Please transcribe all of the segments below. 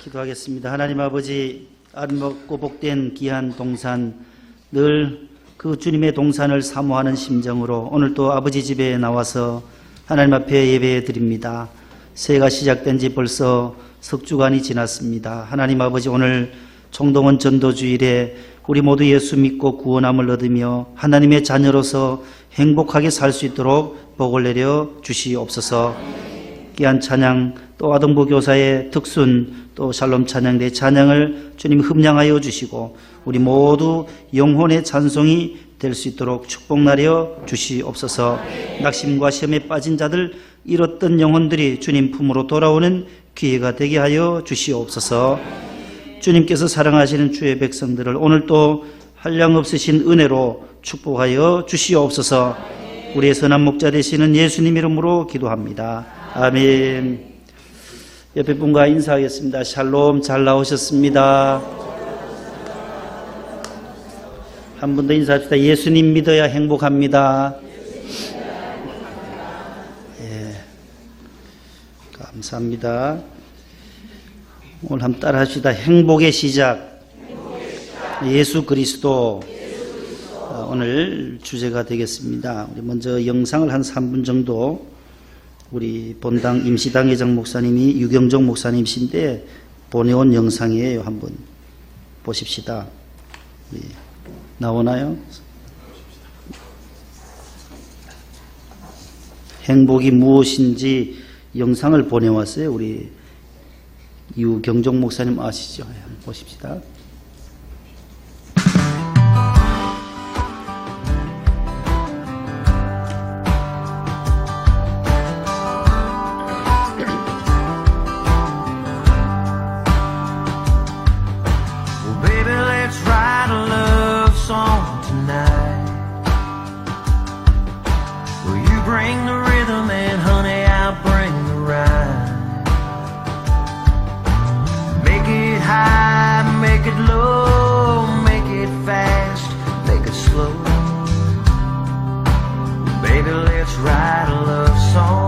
기도하겠습니다. 하나님 아버지, 아름답고 복된 귀한 동산, 늘 그 주님의 동산을 사모하는 심정으로 오늘 또 아버지 집에 나와서 하나님 앞에 예배해 드립니다. 새해가 시작된 지 벌써 석 주간이 지났습니다. 하나님 아버지, 오늘 총동원 전도주일에 우리 모두 예수 믿고 구원함을 얻으며 하나님의 자녀로서 행복하게 살 수 있도록 복을 내려 주시옵소서. 귀한 찬양, 또 아동부 교사의 특순, 또 샬롬 찬양 내 찬양을 주님 흠량하여 주시고 우리 모두 영혼의 찬송이 될 수 있도록 축복 나려 주시옵소서. 낙심과 시험에 빠진 자들, 잃었던 영혼들이 주님 품으로 돌아오는 기회가 되게 하여 주시옵소서. 주님께서 사랑하시는 주의 백성들을 오늘 또 한량없으신 은혜로 축복하여 주시옵소서. 우리의 선한 목자 되시는 예수님 이름으로 기도합니다. 아멘. 옆에 분과 인사하겠습니다. 샬롬, 잘 나오셨습니다. 한 번 더 인사합시다. 예수님 믿어야 행복합니다. 예, 감사합니다. 오늘 한번 따라 합시다. 행복의 시작, 예수 그리스도. 오늘 주제가 되겠습니다. 우리 먼저 영상을 한 3분 정도 우리 본당 임시당회장 목사님이 유경정 목사님이신데 보내온 영상이에요. 한번 보십시다. 예. 나오나요? 행복이 무엇인지 영상을 보내왔어요. 우리 유경정 목사님 아시죠? 한번 보십시다. Let's write a love song.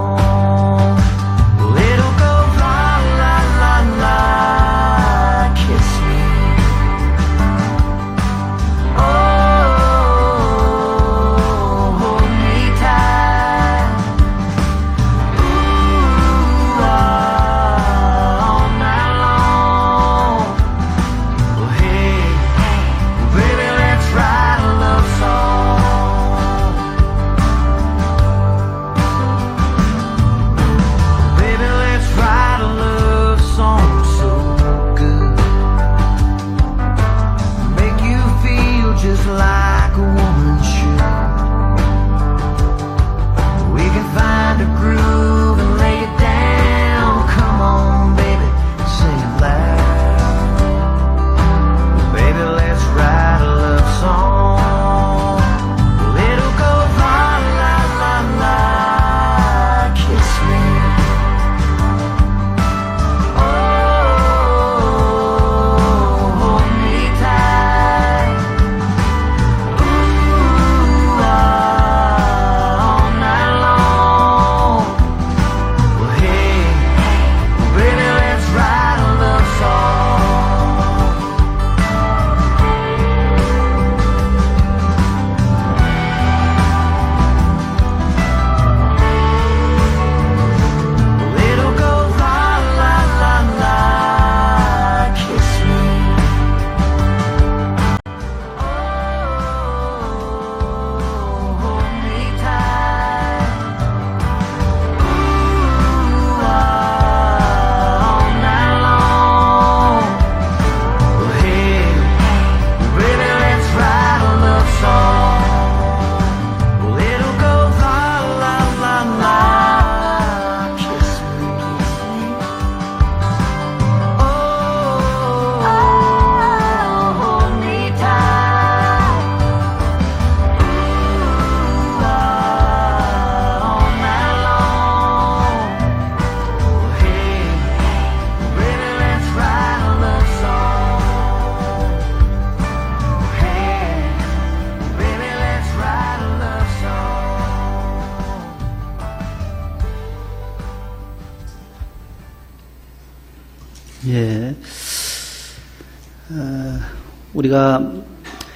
우리가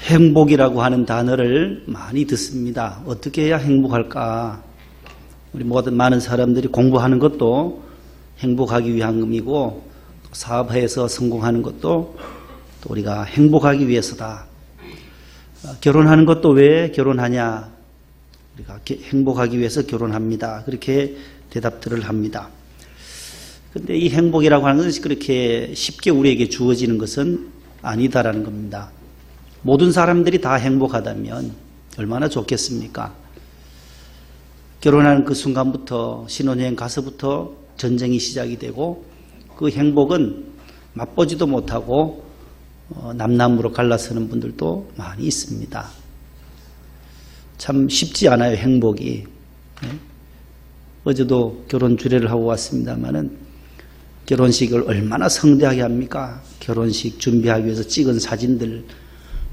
행복이라고 하는 단어를 많이 듣습니다. 어떻게 해야 행복할까? 우리 모든 많은 사람들이 공부하는 것도 행복하기 위함이고, 사업에서 성공하는 것도 또 우리가 행복하기 위해서다. 결혼하는 것도 왜 결혼하냐? 우리가 행복하기 위해서 결혼합니다. 그렇게 대답들을 합니다. 그런데 이 행복이라고 하는 것이 그렇게 쉽게 우리에게 주어지는 것은 아니다라는 겁니다. 모든 사람들이 다 행복하다면 얼마나 좋겠습니까? 결혼하는 그 순간부터, 신혼여행 가서부터 전쟁이 시작이 되고, 그 행복은 맛보지도 못하고 남남으로 갈라서는 분들도 많이 있습니다. 참 쉽지 않아요, 행복이. 어제도 결혼 주례를 하고 왔습니다마는 결혼식을 얼마나 성대하게 합니까? 결혼식 준비하기 위해서 찍은 사진들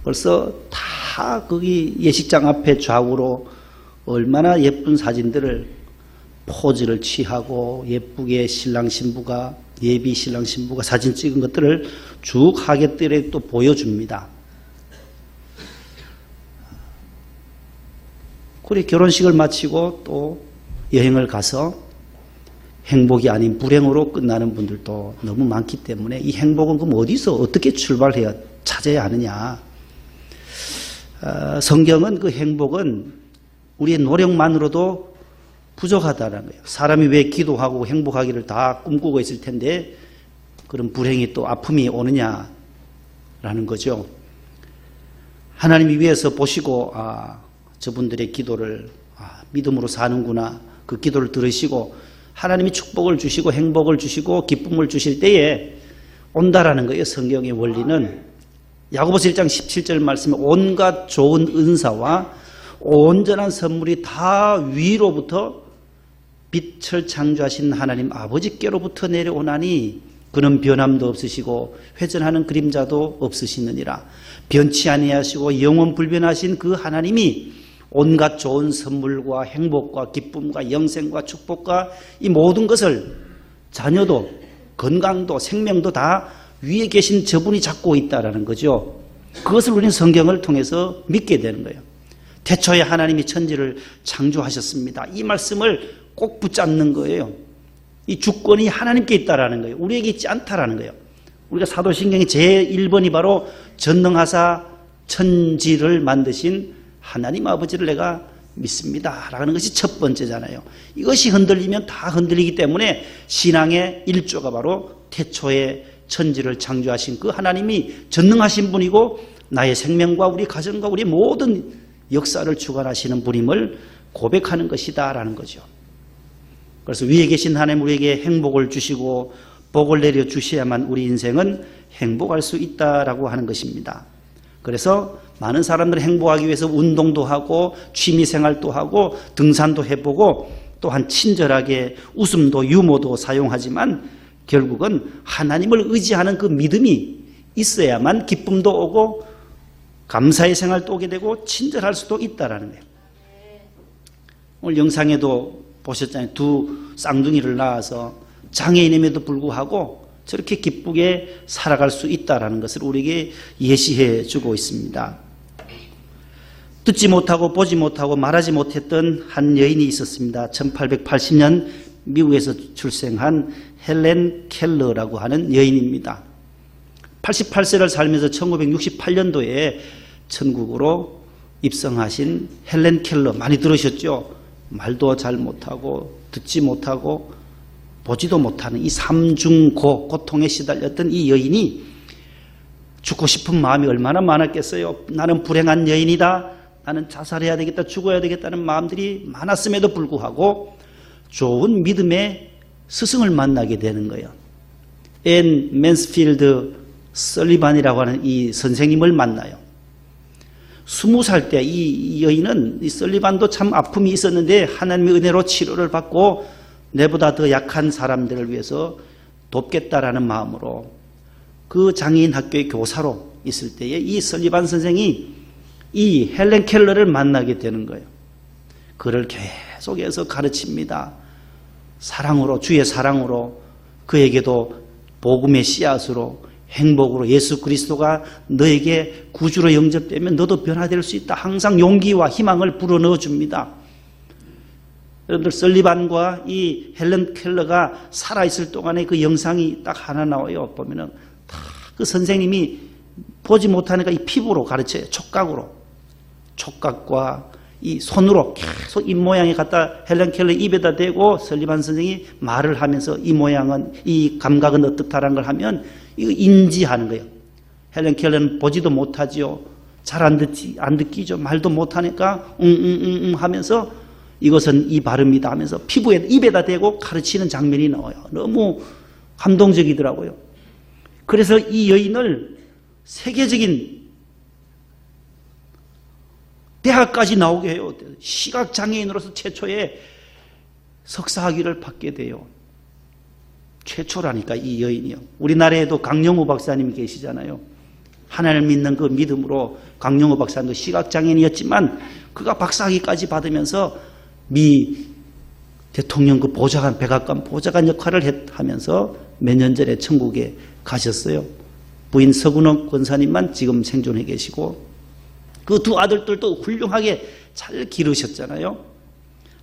벌써 다 거기 예식장 앞에 좌우로 얼마나 예쁜 사진들을 포즈를 취하고 예쁘게 신랑 신부가, 예비 신랑 신부가 사진 찍은 것들을 쭉 하객들에 또 보여줍니다. 그리고 결혼식을 마치고 또 여행을 가서 행복이 아닌 불행으로 끝나는 분들도 너무 많기 때문에 이 행복은 그럼 어디서 어떻게 출발해야 찾아야 하느냐? 성경은 그 행복은 우리의 노력만으로도 부족하다는 거예요. 사람이 왜 기도하고 행복하기를 다 꿈꾸고 있을 텐데 그런 불행이 또 아픔이 오느냐라는 거죠. 하나님이 위에서 보시고 저분들의 기도를 믿음으로 사는구나. 그 기도를 들으시고 하나님이 축복을 주시고 행복을 주시고 기쁨을 주실 때에 온다라는 거예요. 성경의 원리는. 야고보서 1장 17절 말씀에 온갖 좋은 은사와 온전한 선물이 다 위로부터 빛을 창조하신 하나님 아버지께로부터 내려오나니 그는 변함도 없으시고 회전하는 그림자도 없으시느니라. 변치 아니하시고 영원 불변하신 그 하나님이 온갖 좋은 선물과 행복과 기쁨과 영생과 축복과 이 모든 것을 자녀도 건강도 생명도 다 위에 계신 저분이 잡고 있다라는 거죠. 그것을 우리는 성경을 통해서 믿게 되는 거예요. 태초에 하나님이 천지를 창조하셨습니다. 이 말씀을 꼭 붙잡는 거예요. 이 주권이 하나님께 있다라는 거예요. 우리에게 있지 않다라는 거예요. 우리가 사도신경의 제1번이 바로 전능하사 천지를 만드신 하나님 아버지를 내가 믿습니다 라는 것이 첫 번째잖아요. 이것이 흔들리면 다 흔들리기 때문에 신앙의 1조가 바로 태초에 천지를 창조하신 그 하나님이 전능하신 분이고 나의 생명과 우리 가정과 우리 모든 역사를 주관하시는 분임을 고백하는 것이다 라는 거죠. 그래서 위에 계신 하나님 우리에게 행복을 주시고 복을 내려 주셔야만 우리 인생은 행복할 수 있다라고 하는 것입니다. 그래서 많은 사람들이 행복하기 위해서 운동도 하고 취미생활도 하고 등산도 해보고 또한 친절하게 웃음도 유머도 사용하지만 결국은 하나님을 의지하는 그 믿음이 있어야만 기쁨도 오고 감사의 생활도 오게 되고 친절할 수도 있다라는 거예요. 오늘 영상에도 보셨잖아요. 두 쌍둥이를 낳아서 장애인임에도 불구하고 저렇게 기쁘게 살아갈 수 있다는 것을 우리에게 예시해 주고 있습니다. 듣지 못하고 보지 못하고 말하지 못했던 한 여인이 있었습니다. 1880년 미국에서 출생한 헬렌 켈러라고 하는 여인입니다. 88세를 살면서 1968년도에 천국으로 입성하신 헬렌 켈러 많이 들으셨죠? 말도 잘 못하고 듣지 못하고 보지도 못하는 이 삼중고 고통에 시달렸던 이 여인이 죽고 싶은 마음이 얼마나 많았겠어요. 나는 불행한 여인이다. 나는 자살해야 되겠다. 죽어야 되겠다는 마음들이 많았음에도 불구하고 좋은 믿음의 스승을 만나게 되는 거예요. 앤 맨스필드 설리반이라고 하는 이 선생님을 만나요. 20살 때 이 여인은 이 설리반도 참 아픔이 있었는데 하나님의 은혜로 치료를 받고 내보다 더 약한 사람들을 위해서 돕겠다라는 마음으로 그 장애인 학교의 교사로 있을 때에 이 설리반 선생이 이 헬렌 켈러를 만나게 되는 거예요. 그를 계속해서 가르칩니다. 사랑으로, 주의 사랑으로 그에게도 복음의 씨앗으로 행복으로 예수 그리스도가 너에게 구주로 영접되면 너도 변화될 수 있다. 항상 용기와 희망을 불어넣어 줍니다. 여러분들 설리반과 이 헬런 켈러가 살아있을 동안에 그 영상이 딱 하나 나와요. 보면은 다 그 선생님이 보지 못하니까 이 피부로 가르쳐요. 촉각으로. 촉각과 이 손으로 계속 입 모양에 갖다 헬런 켈러 입에다 대고 설리반 선생이 말을 하면서 이 모양은, 이 감각은 어떻다라는 걸 하면 이거 인지하는 거예요. 헬런 켈러는 보지도 못하지요. 잘 안 듣기죠. 말도 못하니까 하면서 이것은 이 발음이다 하면서 피부에 입에다 대고 가르치는 장면이 나와요. 너무 감동적이더라고요. 그래서 이 여인을 세계적인 대학까지 나오게 해요. 시각장애인으로서 최초의 석사학위를 받게 돼요. 최초라니까 이 여인이요. 우리나라에도 강영우 박사님이 계시잖아요. 하나님을 믿는 그 믿음으로 강영우 박사님도 시각장애인이었지만 그가 박사학위까지 받으면서 미 대통령 그 보좌관, 백악관 보좌관 역할을 하면서 몇 년 전에 천국에 가셨어요. 부인 서군옥 권사님만 지금 생존해 계시고 그 두 아들들도 훌륭하게 잘 기르셨잖아요.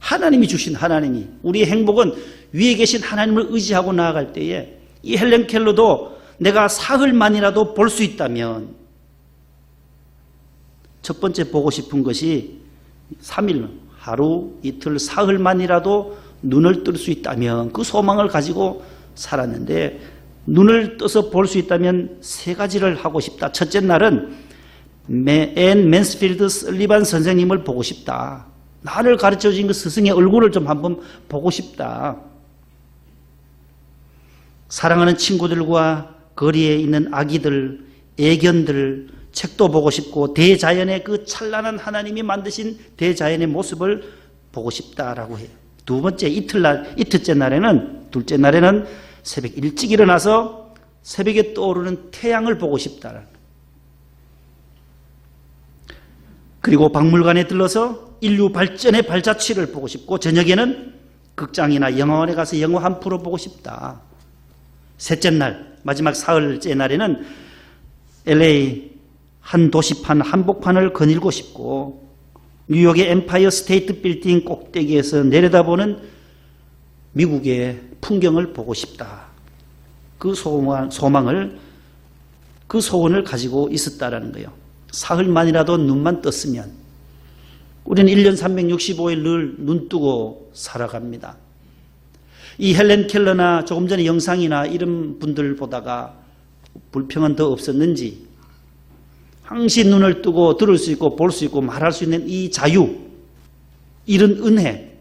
하나님이 주신 하나님이, 우리의 행복은 위에 계신 하나님을 의지하고 나아갈 때에 이 헬런 켈러도 내가 사흘만이라도 볼 수 있다면, 첫 번째 보고 싶은 것이 3일, 하루, 이틀, 사흘만이라도 눈을 뜰 수 있다면 그 소망을 가지고 살았는데, 눈을 떠서 볼 수 있다면 세 가지를 하고 싶다. 첫째 날은 앤 맨스필드 설리반 선생님을 보고 싶다. 나를 가르쳐준 그 스승의 얼굴을 좀 한번 보고 싶다. 사랑하는 친구들과 거리에 있는 아기들, 애견들, 책도 보고 싶고 대자연의 그 찬란한 하나님이 만드신 대자연의 모습을 보고 싶다라고 해요. 두 번째 이틀째 날에는, 둘째 날에는 새벽 일찍 일어나서 새벽에 떠오르는 태양을 보고 싶다. 그리고 박물관에 들러서 인류 발전의 발자취를 보고 싶고, 저녁에는 극장이나 영화관에 가서 영화 한 프로 보고 싶다. 셋째 날, 마지막 사흘째 날에는 LA 한 도시판 한복판을 거닐고 싶고, 뉴욕의 엠파이어 스테이트 빌딩 꼭대기에서 내려다보는 미국의 풍경을 보고 싶다. 그 소망을, 그 소원을 가지고 있었다라는 거예요. 사흘만이라도 눈만 떴으면. 우리는 1년 365일 늘 눈 뜨고 살아갑니다. 이 헬런 켈러나 조금 전에 영상이나 이런 분들 보다가 불평은 더 없었는지, 항시 눈을 뜨고 들을 수 있고 볼 수 있고 말할 수 있는 이 자유, 이런 은혜,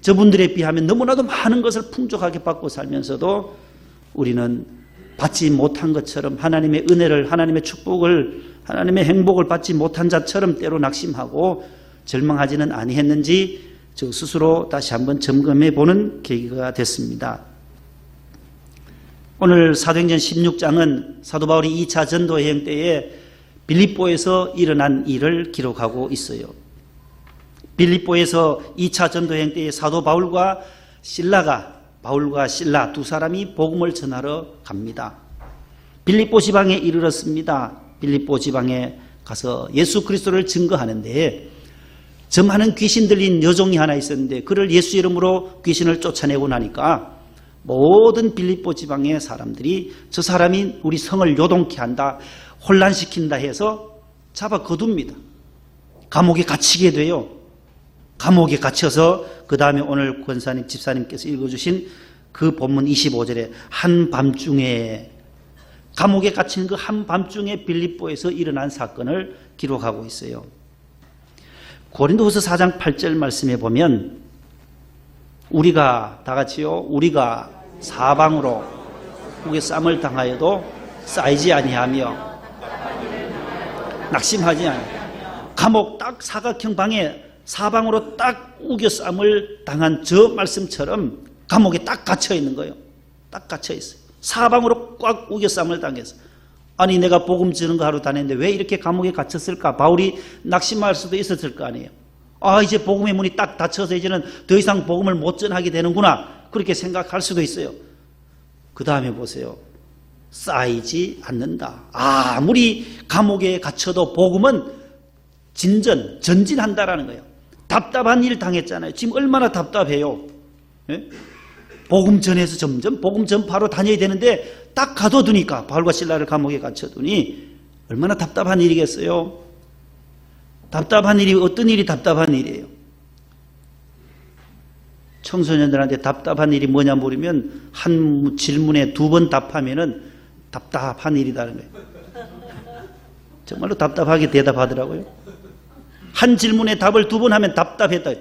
저분들에 비하면 너무나도 많은 것을 풍족하게 받고 살면서도 우리는 받지 못한 것처럼 하나님의 은혜를, 하나님의 축복을, 하나님의 행복을 받지 못한 자처럼 때로 낙심하고 절망하지는 아니했는지 저 스스로 다시 한번 점검해 보는 계기가 됐습니다. 오늘 사도행전 16장은 사도 바울이 2차 전도 여행 때에 빌립보에서 일어난 일을 기록하고 있어요. 빌립보에서 2차 전도 여행 때에 사도 바울과 실라 두 사람이 복음을 전하러 갑니다. 빌립보 지방에 이르렀습니다. 빌립보 지방에 가서 예수 그리스도를 증거하는데, 저 많은 귀신 들린 여종이 하나 있었는데 그를 예수 이름으로 귀신을 쫓아내고 나니까 모든 빌립보 지방의 사람들이 저 사람이 우리 성을 요동케 한다, 혼란시킨다 해서 잡아 거둡니다. 감옥에 갇히게 돼요. 감옥에 갇혀서 그 다음에 오늘 권사님, 집사님께서 읽어주신 그 본문 25절에 한밤중에, 감옥에 갇힌 그 한밤중에 빌립보에서 일어난 사건을 기록하고 있어요. 고린도후서 4장 8절 말씀에 보면, 우리가 다 같이요, 우리가 사방으로 우겨쌈을 당하여도 쌓이지 아니하며 낙심하지 아니하며, 감옥 딱 사각형 방에 사방으로 딱 우겨쌈을 당한 저 말씀처럼 감옥에 딱 갇혀 있는 거예요. 딱 갇혀 있어요. 사방으로 꽉 우겨쌈을 당해서. 아니, 내가 복음 전하는 거 하루 다녔는데 왜 이렇게 감옥에 갇혔을까? 바울이 낙심할 수도 있었을 거 아니에요. 아, 이제 복음의 문이 딱 닫혀서 이제는 더 이상 복음을 못 전하게 되는구나, 그렇게 생각할 수도 있어요. 그 다음에 보세요. 쌓이지 않는다. 아무리 감옥에 갇혀도 복음은 전진한다라는 거예요. 답답한 일 당했잖아요. 지금 얼마나 답답해요. 예? 복음 전에서 점점 복음 전파로 다녀야 되는데 딱 가둬두니까, 바울과 실라를 감옥에 갇혀두니 얼마나 답답한 일이겠어요. 답답한 일이 어떤 일이 답답한 일이에요? 청소년들한테 답답한 일이 뭐냐 물으면 한 질문에 2번 답하면은 답답한 일이라는 거예요. 정말로 답답하게 대답하더라고요. 한 질문에 답을 2번 하면 답답했다.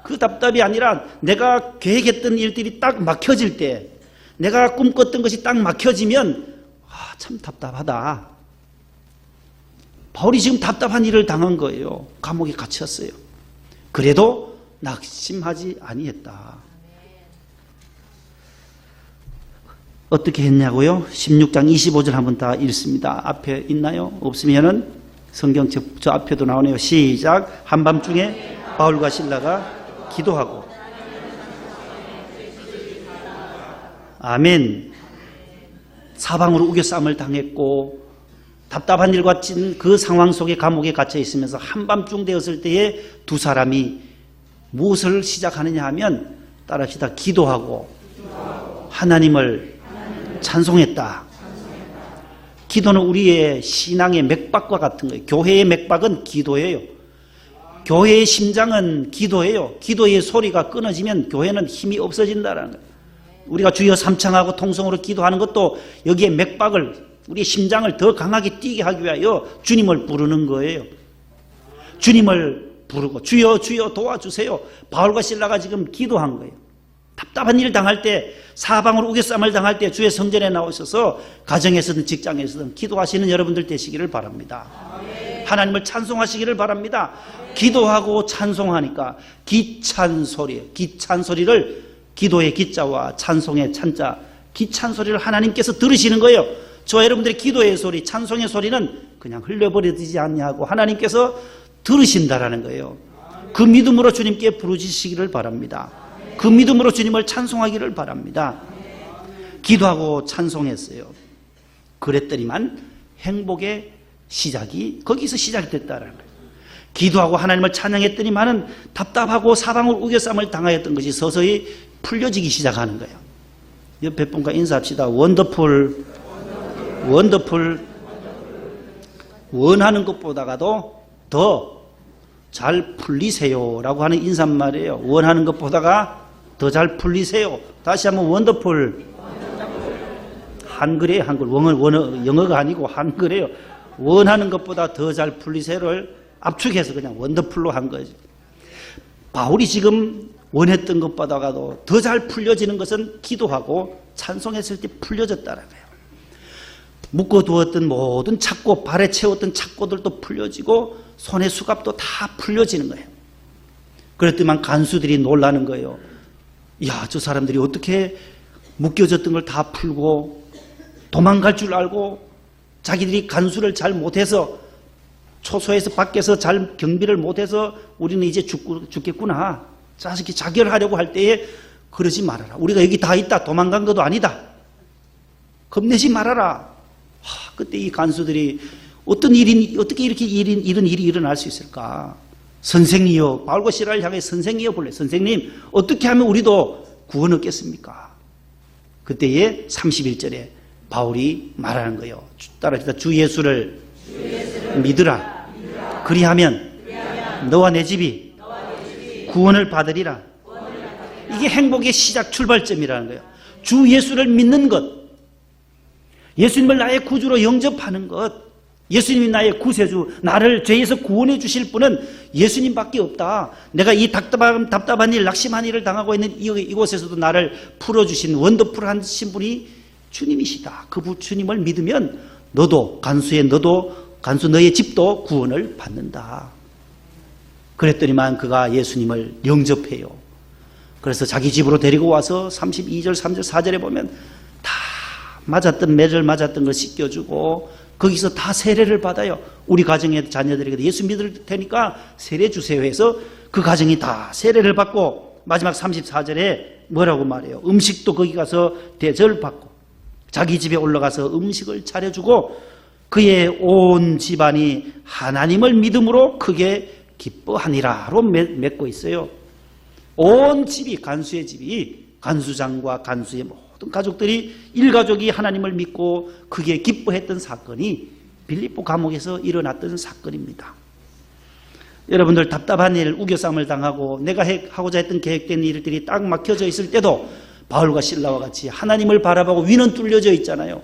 그 답답이 아니라 내가 계획했던 일들이 딱 막혀질 때, 내가 꿈꿨던 것이 딱 막혀지면 참 답답하다. 바울이 지금 답답한 일을 당한 거예요. 감옥에 갇혔어요. 그래도 낙심하지 아니했다. 어떻게 했냐고요? 16장 25절 한번 다 읽습니다. 앞에 있나요? 없으면은 성경 저 앞에도 나오네요. 시작. 한밤중에 바울과 실라가 기도하고. 아멘. 사방으로 우겨싸움을 당했고 답답한 일과 찐 그 상황 속에 감옥에 갇혀 있으면서 한밤중 되었을 때에 두 사람이 무엇을 시작하느냐 하면 따라합시다. 기도하고 하나님을 찬송했다. 기도는 우리의 신앙의 맥박과 같은 거예요. 교회의 맥박은 기도예요. 교회의 심장은 기도예요. 기도의 소리가 끊어지면 교회는 힘이 없어진다는 거예요. 우리가 주여 삼창하고 통성으로 기도하는 것도 여기에 맥박을, 우리의 심장을 더 강하게 뛰게 하기 위하여 주님을 부르는 거예요. 주님을 부르고 주여 주여 도와주세요. 바울과 실라가 지금 기도한 거예요. 답답한 일 당할 때, 사방으로 우겨싸움을 당할 때 주의 성전에 나오셔서 가정에서든 직장에서든 기도하시는 여러분들 되시기를 바랍니다. 하나님을 찬송하시기를 바랍니다. 기도하고 찬송하니까 기찬 소리예요. 기찬 소리를, 기도의 기자와 찬송의 찬자, 기찬 소리를 하나님께서 들으시는 거예요. 저와 여러분들의 기도의 소리, 찬송의 소리는 그냥 흘려버리지 않냐고 하나님께서 들으신다라는 거예요. 그 믿음으로 주님께 부르짖으시기를 바랍니다. 그 믿음으로 주님을 찬송하기를 바랍니다. 기도하고 찬송했어요. 그랬더니만 행복의 시작이 거기서 시작이 됐다라는 거예요. 기도하고 하나님을 찬양했더니만은 답답하고 사방으로 우겨싸움을 당하였던 것이 서서히 풀려지기 시작하는 거예요. 옆에 분과 인사합시다. 원더풀, 원하는 것보다가도 더 잘 풀리세요라고 하는 인사말이에요. 원하는 것보다가 더 잘 풀리세요. 다시 한번 원더풀. 한글이에요. 한글. 영어가 아니고 한글이에요. 원하는 것보다 더 잘 풀리세요를 압축해서 그냥 원더풀로 한 거죠. 바울이 지금 원했던 것보다도 더 잘 풀려지는 것은 기도하고 찬송했을 때 풀려졌다는 거예요. 묶어두었던 모든 착고, 발에 채웠던 착고들도 풀려지고 손의 수갑도 다 풀려지는 거예요. 그랬더니만 간수들이 놀라는 거예요. 야, 저 사람들이 어떻게 묶여졌던 걸 다 풀고 도망갈 줄 알고 자기들이 간수를 잘 못해서 초소에서 밖에서 잘 경비를 못해서 우리는 이제 죽겠구나. 자식이 자결하려고 할 때에 그러지 말아라. 우리가 여기 다 있다. 도망간 것도 아니다. 겁내지 말아라. 그때 이 간수들이 어떻게 이렇게 이런 일이 일어날 수 있을까? 선생이여, 바울과 실라를 향해 선생이여 불래. 선생님, 어떻게 하면 우리도 구원 얻겠습니까? 그때에 31절에 바울이 말하는 거예요. 따라합시다. 주 예수를 믿으라. 그리하면 너와 내 집이 구원을 받으리라. 이게 행복의 시작 출발점이라는 거예요. 주 예수를 믿는 것, 예수님을 나의 구주로 영접하는 것, 예수님이 나의 구세주, 나를 죄에서 구원해 주실 분은 예수님밖에 없다. 내가 이 답답한 일, 낙심한 일을 당하고 있는 이곳에서도 나를 풀어주신 원더풀하신 분이 주님이시다. 그 주님을 믿으면 너도 간수 너의 집도 구원을 받는다. 그랬더니만 그가 예수님을 영접해요. 그래서 자기 집으로 데리고 와서 32절, 3절, 4절에 보면 다 매를 맞았던 걸 씻겨주고 거기서 다 세례를 받아요. 우리 가정의 자녀들에게 예수 믿을 테니까 세례 주세요 해서 그 가정이 다 세례를 받고 마지막 34절에 뭐라고 말해요? 음식도 거기 가서 대접을 받고 자기 집에 올라가서 음식을 차려주고 그의 온 집안이 하나님을 믿음으로 크게 기뻐하니라로 맺고 있어요. 온 집이, 간수의 집이, 간수장과 간수의 모든 가족들이 일가족이 하나님을 믿고 크게 기뻐했던 사건이 빌립보 감옥에서 일어났던 사건입니다. 여러분들 답답한 일, 우겨쌈을 당하고 내가 하고자 했던 계획된 일들이 딱 막혀져 있을 때도 바울과 실라와 같이 하나님을 바라보고 위는 뚫려져 있잖아요.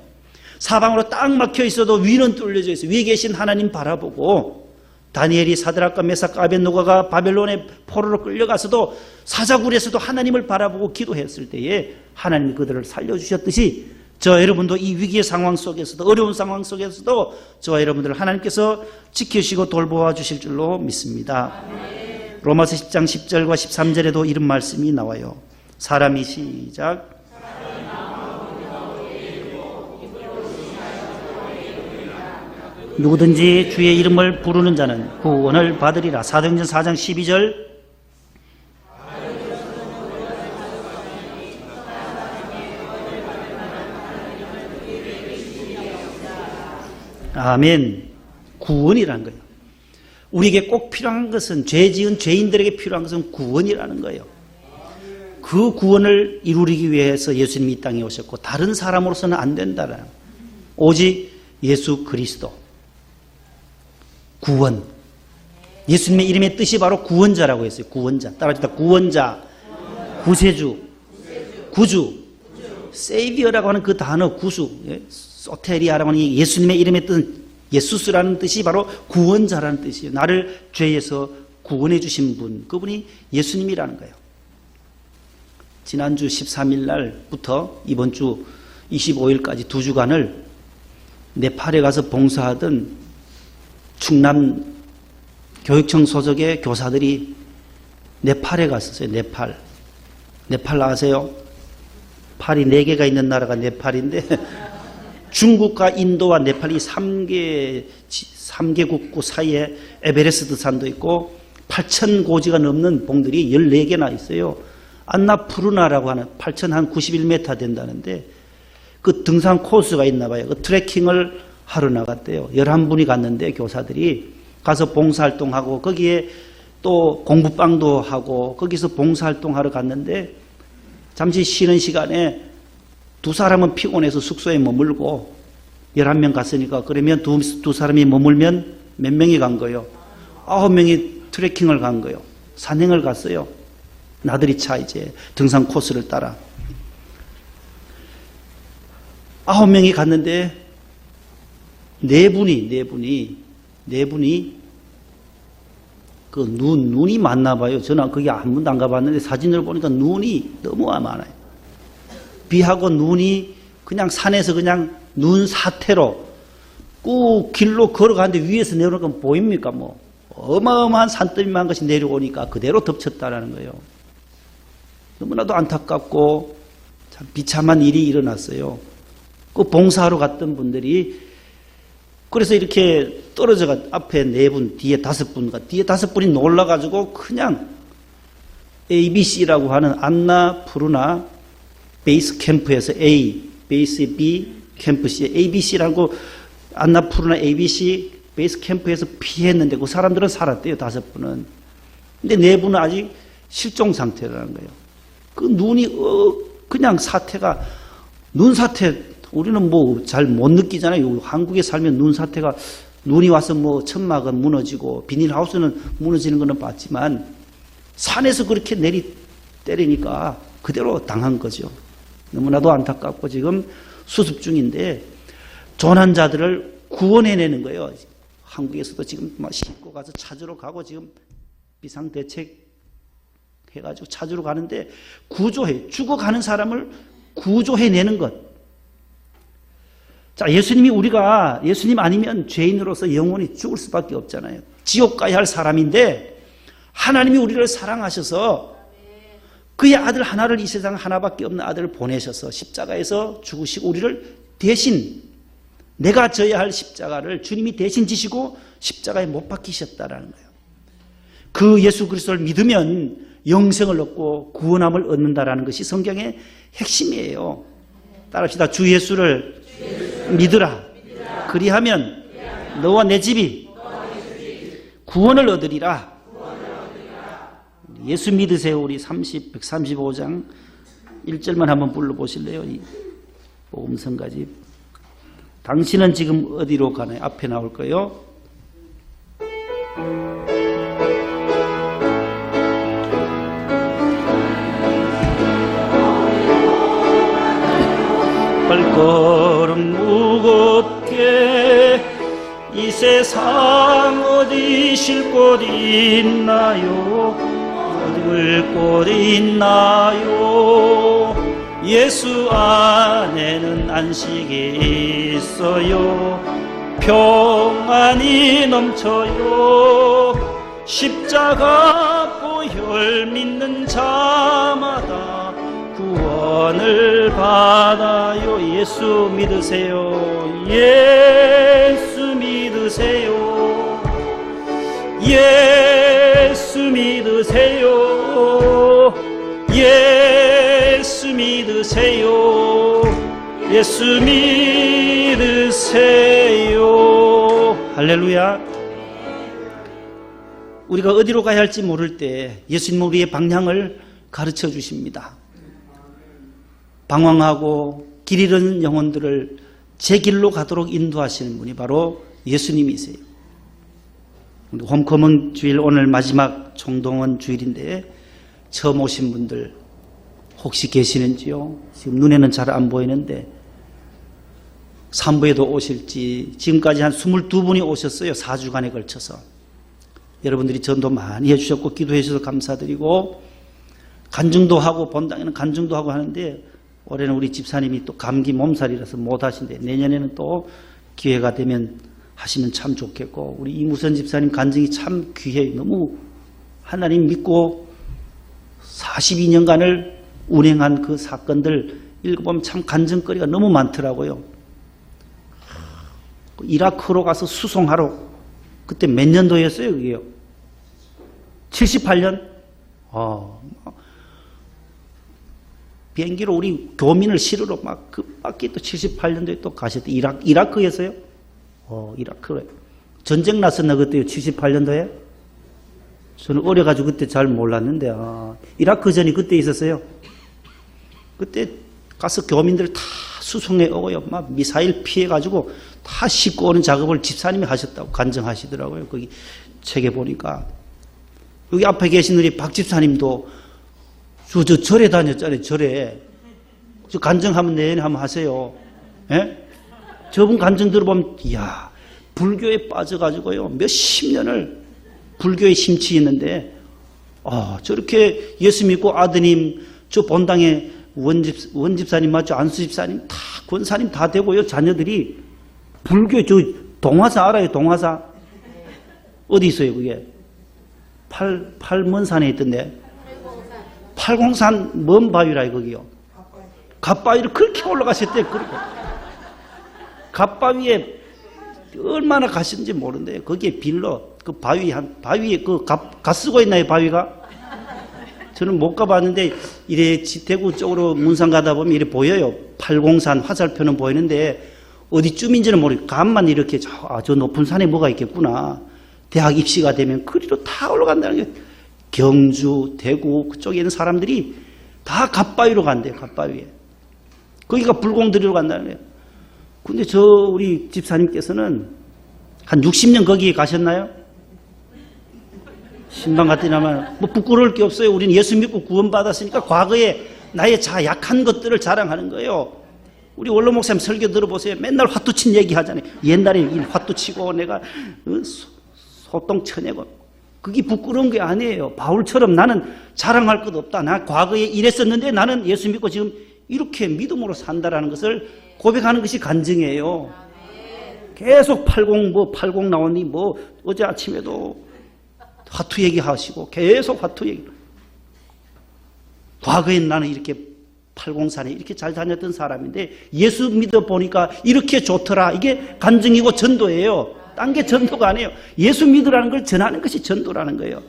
사방으로 딱 막혀 있어도 위는 뚫려져 있어요. 위에 계신 하나님 바라보고 다니엘이 사드락과 메삭과 아벳노고가 바벨론의 포로로 끌려가서도 사자굴에서도 하나님을 바라보고 기도했을 때에 하나님이 그들을 살려주셨듯이 저 여러분도 이 위기의 상황 속에서도 어려운 상황 속에서도 저와 여러분들을 하나님께서 지키시고 돌보아 주실 줄로 믿습니다. 로마서 10장 10절과 13절에도 이런 말씀이 나와요. 사람이 시작 누구든지 주의 이름을 부르는 자는 구원을 받으리라. 사도행전 4장 12절 아멘. 구원이라는 거예요. 우리에게 꼭 필요한 것은 죄 지은 죄인들에게 필요한 것은 구원이라는 거예요. 그 구원을 이루기 위해서 예수님이 이 땅에 오셨고 다른 사람으로서는 안 된다는 오직 예수 그리스도 구원. 예수님의 이름의 뜻이 바로 구원자라고 했어요. 구원자. 따라합시다. 구원자, 구세주, 구주, 세이비어라고 하는 그 단어 구수, 소테리아라고 하는 예수님의 이름의 뜻은 예수스라는 뜻이 바로 구원자라는 뜻이에요. 나를 죄에서 구원해 주신 분, 그분이 예수님이라는 거예요. 지난주 13일 날부터 이번 주 25일까지 2주간을 네팔에 가서 봉사하던 충남 교육청 소속의 교사들이 네팔에 갔었어요. 네팔 아세요? 팔이 4개가 있는 나라가 네팔인데 중국과 인도와 네팔이 3개국 사이에 에베레스트 산도 있고 8,000고지가 넘는 봉들이 14개나 있어요. 안나푸르나라고 하는 8,091m 된다는데 그 등산 코스가 있나 봐요. 그 트레킹을 하러 나갔대요. 11분이 갔는데 교사들이 가서 봉사활동하고 거기에 또 공부방도 하고 거기서 봉사활동하러 갔는데 잠시 쉬는 시간에 두 사람은 피곤해서 숙소에 머물고 11명 갔으니까 그러면 두 사람이 머물면 몇 명이 간 거예요? 9명이 트레킹을 간 거예요. 산행을 갔어요. 나들이 차 이제 등산 코스를 따라 9명이 갔는데 네 분이 그 눈이 많나 봐요. 저는 거기 한 번도 안 가봤는데 사진을 보니까 눈이 너무 많아요. 비하고 눈이 그냥 산에서 그냥 눈 사태로 꾹 길로 걸어가는데 위에서 내려오는 건 보입니까? 뭐 어마어마한 산더미만 것이 내려오니까 그대로 덮쳤다라는 거예요. 너무나도 안타깝고 참 비참한 일이 일어났어요. 그 봉사하러 갔던 분들이 그래서 이렇게 떨어져가 앞에 4분, 뒤에 5분, 뒤에 5분이 놀라가지고 그냥 ABC라고 하는 안나푸르나 베이스 캠프에서 A, 베이스 B, 캠프 C, ABC라고 안나푸르나 ABC 베이스 캠프에서 피했는데 그 사람들은 살았대요. 5분은. 근데 4분은 아직 실종 상태라는 거예요. 그 눈이 그냥 사태가 눈 사태 우리는 뭐 잘 못 느끼잖아요. 한국에 살면 눈 사태가 눈이 와서 뭐 천막은 무너지고 비닐하우스는 무너지는 거는 봤지만 산에서 그렇게 때리니까 그대로 당한 거죠. 너무나도 안타깝고 지금 수습 중인데 조난자들을 구원해내는 거예요. 한국에서도 지금 막 싣고 가서 찾으러 가고 지금 비상대책 해가지고 찾으러 가는데 죽어가는 사람을 구조해내는 것. 자, 예수님 아니면 죄인으로서 영원히 죽을 수밖에 없잖아요. 지옥 가야 할 사람인데 하나님이 우리를 사랑하셔서 그의 아들 하나를 이 세상 하나밖에 없는 아들을 보내셔서 십자가에서 죽으시고 우리를 대신 내가 져야 할 십자가를 주님이 대신 지시고 십자가에 못 박히셨다라는 거예요. 그 예수 그리스도를 믿으면 영생을 얻고 구원함을 얻는다라는 것이 성경의 핵심이에요. 따라합시다. 주 예수를 믿으라. 그리하면 너와 내 집이 구원을 얻으리라. 예수 믿으세요. 우리 135장 1절만 한번 불러보실래요? 이 복음성가집. 당신은 지금 어디로 가나요? 앞에 나올 거예요. 발걸음 무겁게 이 세상 어디 쉴 곳 있나요? 어디 물 곳 있나요? 예수 안에는 안식이 있어요. 평안이 넘쳐요. 십자가 보혈 믿는 자마다 구원을 받아요. 예수 믿으세요. 예수 믿으세요. 예수 믿으세요. 예수 믿으세요. 예수 믿으세요. 할렐루야. 우리가 어디로 가야 할지 모를 때 예수님은 우리의 방향을 가르쳐 주십니다. 방황하고 길 잃은 영혼들을 제 길로 가도록 인도하시는 분이 바로 예수님이세요. 홈커먼 주일 오늘 마지막 총동원 주일인데 처음 오신 분들 혹시 계시는지요? 지금 눈에는 잘 안 보이는데 3부에도 오실지 지금까지 한 22분이 오셨어요. 4주간에 걸쳐서. 여러분들이 전도 많이 해주셨고 기도해 주셔서 감사드리고 간증도 하고 본당에는 간증도 하고 하는데 올해는 우리 집사님이 또 감기 몸살이라서 못 하신대. 내년에는 또 기회가 되면 하시면 참 좋겠고 우리 이무선 집사님 간증이 참 귀해요. 너무 하나님 믿고 42년간을 운행한 그 사건들 읽어보면 참 간증거리가 너무 많더라고요. 이라크로 가서 수송하러 그때 몇 년도였어요 그게요? 78년? 비행기로 우리 교민을 실으러 막 급박히 또 78년도에 또 가셨대. 이라크에서요? 이라크로. 전쟁 났었나 그때요? 78년도에? 저는 어려가지고 그때 잘 몰랐는데 이라크 전이 그때 있었어요. 그때 가서 교민들 다 수송해 오고요. 막 미사일 피해가지고 다 싣고 오는 작업을 집사님이 하셨다고 간증하시더라고요. 거기 책에 보니까. 여기 앞에 계신 우리 박 집사님도 저 절에 다녔잖아요. 절에. 저 간증하면 내년에 한번 하세요. 예? 저분 간증 들어보면 이야 불교에 빠져가지고요. 몇십 년을 불교에 심취 있는데 저렇게 예수 믿고 아드님 저 본당에 원집사님 맞죠? 안수집사님 다 권사님 다 되고요. 자녀들이 불교 저 동화사 알아요? 동화사 어디 있어요 그게? 팔먼산에 있던데 팔공산 먼 바위라 거기요. 갓바위를 그렇게 올라가셨대. 그리고 갓바위에 얼마나 가셨는지 모르는데 거기에 빌러 그 바위에 그 갓 쓰고 있나요 바위가? 저는 못 가봤는데 이래 대구 쪽으로 문산 가다 보면 이래 보여요. 팔공산 화살표는 보이는데 어디쯤인지는 모르겠어요. 갓만 이렇게 저 높은 산에 뭐가 있겠구나. 대학 입시가 되면 그리로 다 올라간다는 게 경주, 대구 그쪽에 있는 사람들이 다 갓바위로 간대요. 갓바위에. 거기가 불공들이로 간다는 거예요. 근데 저 우리 집사님께서는 한 60년 거기에 가셨나요? 신방 갔더니 아마 뭐 부끄러울 게 없어요. 우리는 예수 믿고 구원받았으니까 과거에 나의 약한 것들을 자랑하는 거예요. 우리 원로 목사님 설교 들어보세요. 맨날 화투친 얘기 하잖아요. 옛날에 화투치고 내가 소똥 쳐내고. 그게 부끄러운 게 아니에요. 바울처럼 나는 자랑할 것 없다. 나 과거에 이랬었는데 나는 예수 믿고 지금 이렇게 믿음으로 산다라는 것을 고백하는 것이 간증이에요. 계속 80 나오니 어제 아침에도 화투 얘기하시고 계속 화투 얘기. 과거엔 나는 이렇게 80산에 이렇게 잘 다녔던 사람인데 예수 믿어 보니까 이렇게 좋더라. 이게 간증이고 전도예요. 딴 게 전도가 아니에요. 예수 믿으라는 걸 전하는 것이 전도라는 거예요.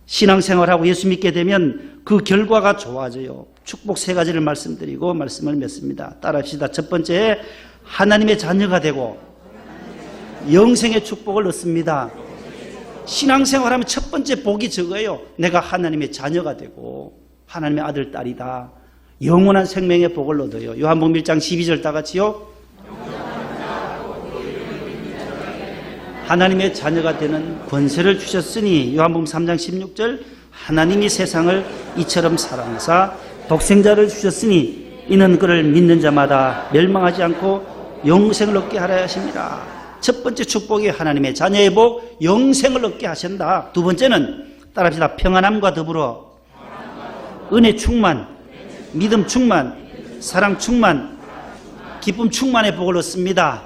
신앙생활하고 예수 믿게 되면 그 결과가 좋아져요. 축복 세 가지를 말씀드리고 말씀을 맺습니다. 따라합시다. 첫 번째, 하나님의 자녀가 되고 영생의 축복을 얻습니다. 신앙생활하면 첫 번째 복이 저거예요. 내가 하나님의 자녀가 되고 하나님의 아들, 딸이다. 영원한 생명의 복을 얻어요. 요한복음 1장 12절 다 같이요. 하나님의 자녀가 되는 권세를 주셨으니 요한복음 3장 16절 하나님이 세상을 이처럼 사랑하사 독생자를 주셨으니 이는 그를 믿는 자마다 멸망하지 않고 영생을 얻게 하려 하십니다. 첫 번째 축복이 하나님의 자녀의 복, 영생을 얻게 하신다. 두 번째는 따라합시다. 평안함과 더불어 은혜 충만, 믿음 충만, 사랑 충만, 기쁨 충만의 복을 얻습니다.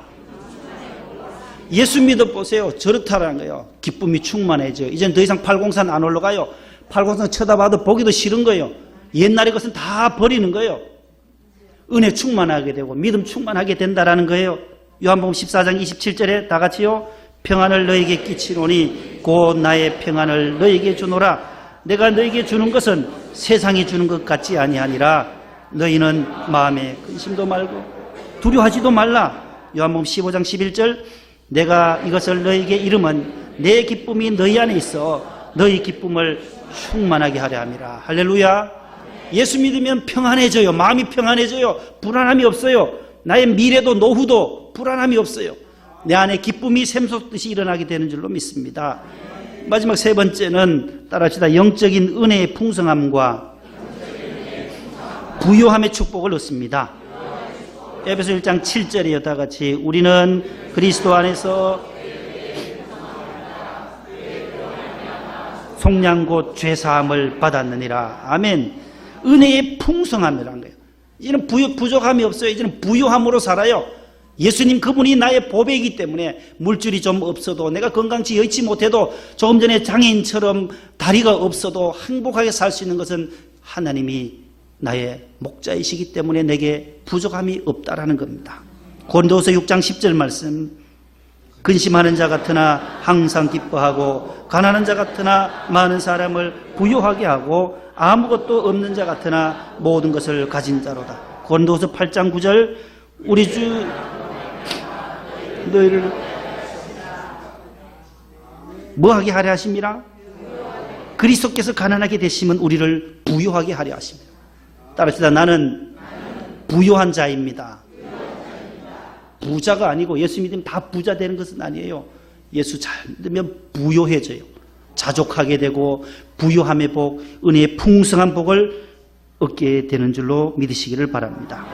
예수 믿어보세요. 저렇다라는 거예요. 기쁨이 충만해져요. 이제는 더 이상 팔공산 안 올라가요. 팔공산 쳐다봐도 보기도 싫은 거예요. 옛날의 것은 다 버리는 거예요. 은혜 충만하게 되고 믿음 충만하게 된다라는 거예요. 요한복음 14장 27절에 다 같이요. 평안을 너에게 끼치노니 곧 나의 평안을 너에게 주노라. 내가 너에게 주는 것은 세상이 주는 것 같지 아니하니라. 너희는 마음에 근심도 말고 두려워하지도 말라. 요한복음 15장 11절 내가 이것을 너에게 이름은 내 기쁨이 너희 안에 있어 너희 기쁨을 충만하게 하려 함이라. 할렐루야. 예수 믿으면 평안해져요. 마음이 평안해져요. 불안함이 없어요. 나의 미래도 노후도 불안함이 없어요. 내 안에 기쁨이 샘솟듯이 일어나게 되는 줄로 믿습니다. 마지막 세 번째는 따라합시다. 영적인 은혜의 풍성함과 부요함의 축복을 얻습니다. 에베소 1장 7절이요. 다 같이 우리는 그리스도 안에서 속량 곧 죄사함을 받았느니라. 아멘. 은혜의 풍성함이라는 거예요. 이제는 부족함이 없어요. 이제는 부요함으로 살아요. 예수님 그분이 나의 보배이기 때문에 물질이 좀 없어도 내가 건강치 여의치 못해도 조금 전에 장애인처럼 다리가 없어도 행복하게 살 수 있는 것은 하나님이 나의 목자이시기 때문에 내게 부족함이 없다라는 겁니다. 고린도후서 6장 10절 말씀 근심하는 자 같으나 항상 기뻐하고 가난한 자 같으나 많은 사람을 부유하게 하고 아무것도 없는 자 같으나 모든 것을 가진 자로다. 고린도후서 8장 9절 우리 주 너희를 뭐하게 하려 하십니까? 그리스도께서 가난하게 되시면 우리를 부유하게 하려 하십니다. 따라합시다. 나는 부유한 자입니다. 부자가 아니고 예수 믿으면 다 부자 되는 것은 아니에요. 예수 잘 믿으면 부유해져요. 자족하게 되고 부유함의 복, 은혜의 풍성한 복을 얻게 되는 줄로 믿으시기를 바랍니다.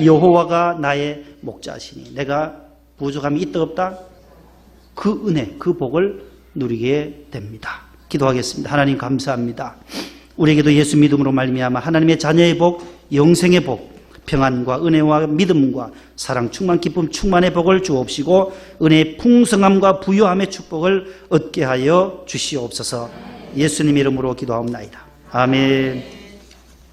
여호와가 나의 목자시니 내가 부족함이 있다 없다? 그 은혜, 그 복을 누리게 됩니다. 기도하겠습니다. 하나님 감사합니다. 우리에게도 예수 믿음으로 말미암아 하나님의 자녀의 복, 영생의 복, 평안과 은혜와 믿음과 사랑 충만 기쁨 충만의 복을 주옵시고 은혜의 풍성함과 부유함의 축복을 얻게 하여 주시옵소서. 예수님 이름으로 기도하옵나이다. 아멘.